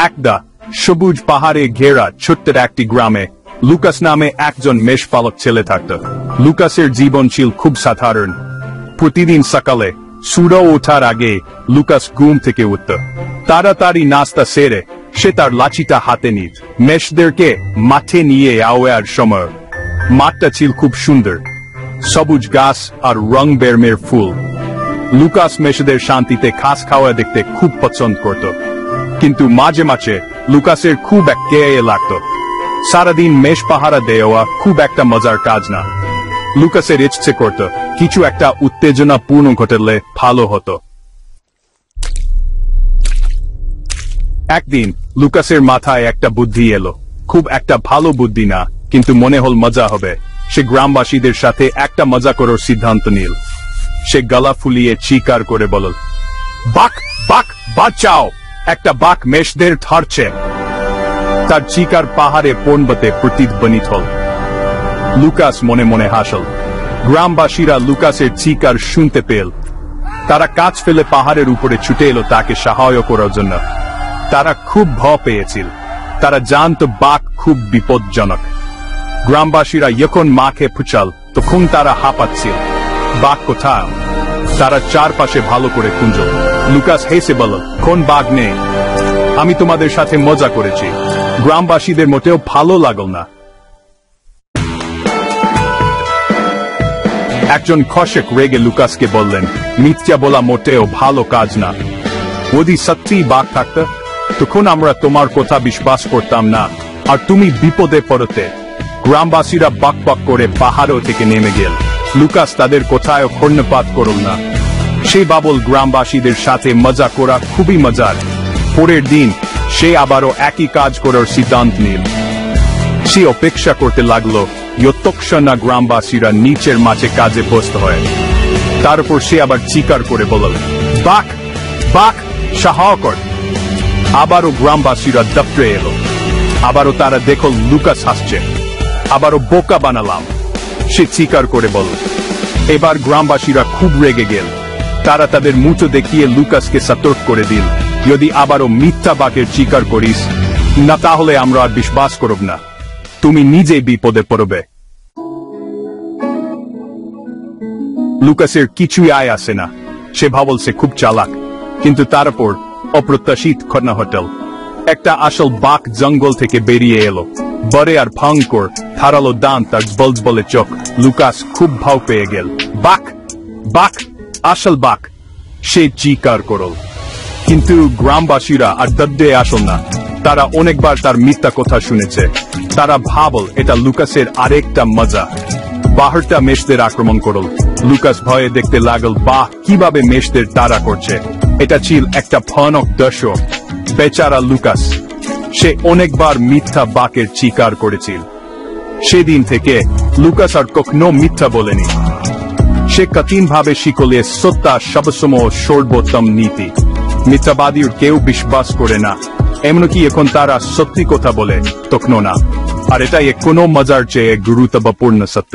একটা সবুজ পাহাড়ে ঘেরা ছোট্ট একটি গ্রামে লুকাস নামে একজন মেষপালক ছেলে থাকত। লুকাসের জীবন ছিল খুব সাধারণ। প্রতিদিন সকালে সূর্য ওঠার আগে লুকাস ঘুম থেকে উঠত। তাড়াতাড়ি নাস্তা সেরে সে তার লাঠিটা হাতে নিত মেষদেরকে মাঠে নিয়ে যাওয়ার সময়। মাঠটা ছিল খুব সুন্দর, সবুজ গাছ আর রং বেরঙের ফুল। লুকাস মেষদের শান্তিতে ঘাস খাওয়া দেখতে খুব পছন্দ করত, কিন্তু মাঝে মাঝে লুকাসের খুব একঘেয়ে লাগতো। সারাদিন মেষ পাহারা দেওয়া খুব একটা মজার কাজ না। লুকাসের ইচ্ছে করত কিছু একটা উত্তেজনাপূর্ণ ঘটলে ভালো হতো। একদিন লুকাসের মাথায় একটা বুদ্ধি এলো। খুব একটা ভালো বুদ্ধি না, কিন্তু মনে হল মজা হবে। সে গ্রামবাসীদের সাথে একটা মজা করার সিদ্ধান্ত নিল। সে গলা ফুলিয়ে চিৎকার করে বলল, বাক বাক বাঁচাও, একটা বাক মেষদের ধরছে। তার চিৎকার পাহাড়ে পর্বতে প্রতিধ্বনিত হল। লুকাস মনে মনে হাসল। গ্রামবাসীরা লুকাসের চিৎকার শুনতে পেল। তারা কাজ ফেলে পাহাড়ের উপরে ছুটে এলো তাকে সাহায্য করার জন্য। তারা খুব ভয় পেয়েছিল। তারা জানত বাঘ খুব বিপজ্জনক। গ্রামবাসীরা যখন মাকে পুছাল তখন তারা হাঁপাচ্ছিল। বাঘ কোথায়? তারা চারপাশে ভালো করে খুঁজল। লুকাস হেসে বলল, কোন বাঘ নেই, আমি তোমাদের সাথে মজা করেছি। গ্রামবাসীদের মোটেও ভালো লাগল না। একজন কৃষক রেগে লুকাসকে বললেন, মিথ্যা বলা মোটেও ভালো কাজ না। যদি সত্যি বাঘ থাকত তখন আমরা তোমার কথা বিশ্বাস করতাম না, আর তুমি বিপদে পড়তে। গ্রামবাসীরা বক বক করে পাহাড় থেকে নেমে গেল। লুকাস তাদের কোথায় কর্ণপাত করল না। সে ভাবল গ্রামবাসীদের সাথে মজা করা খুবই মজার। পরের দিন সে আবারও একই কাজ করার সিদ্ধান্ত নিল। সে অপেক্ষা করতে লাগলো যতক্ষণ না গ্রামবাসীরা নিচের মাঠে কাজে ব্যস্ত হয়। তারপর সে আবার চিৎকার করে বলল, বাক বাক সাহায্য কর। আবারও গ্রামবাসীরা দপ্তরে এলো। আবারও তারা দেখল লুকাস হাসছে। আবারও বোকা বানালাম, সে চিৎকার করে বলল। এবার গ্রামবাসীরা খুব রেগে গেল। তারা তাদের মুঠো দেখিয়ে লুকাসকে সতর্ক করে দিল, যদি আবারও মিথ্যা বাকের চিৎকার করিস না তাহলে আমরা আর বিশ্বাস করব না, তুমি নিজেই বিপদে পড়বে। লুকাসের কিছুই আয় আসে না। সে ভাবল সে খুব চালাক, কিন্তু তারপর অপ্রত্যাশিত ঘটনা ঘটল। একটা আসল বাঘ জঙ্গল থেকে বেরিয়ে এলো। বড় আর ভয়ঙ্কর, ধারালো দাঁত আর বলবলে চোখ। লুকাস খুব ভয় পেয়ে গেল। বাঘ বাঘ আসল বাঘ, সে চিৎকার করল। কিন্তু গ্রামবাসীরা আর দড্ডে আসল না। তারা অনেকবার তার মিথ্যা কথা শুনেছে। তারা ভাবল এটা লুকাসের আরেকটা মজা। পাহাড়টা মেষদের আক্রমণ করল। লুকাস ভয়ে দেখতে লাগল বাঘ কিভাবে মেষদের তাড়া করছে। এটা ছিল একটা ভয়ানক দৃশ্য। বেচারা লুকাস, সে অনেকবার মিথ্যা বাকের চিৎকার করেছিল। সেদিন থেকে লুকাস আর কখনো মিথ্যা বলেনি। সে কঠিনভাবে শিখলে সত্য সবসময় সর্বোত্তম নীতি। মিথ্যাবাদীর কেউ বিশ্বাস করে না, এমনকি এখন তারা সত্যি কথা বলে তখনও না। আর এটাই কোনো মজার চেয়ে গুরুত্বপূর্ণ সত্য।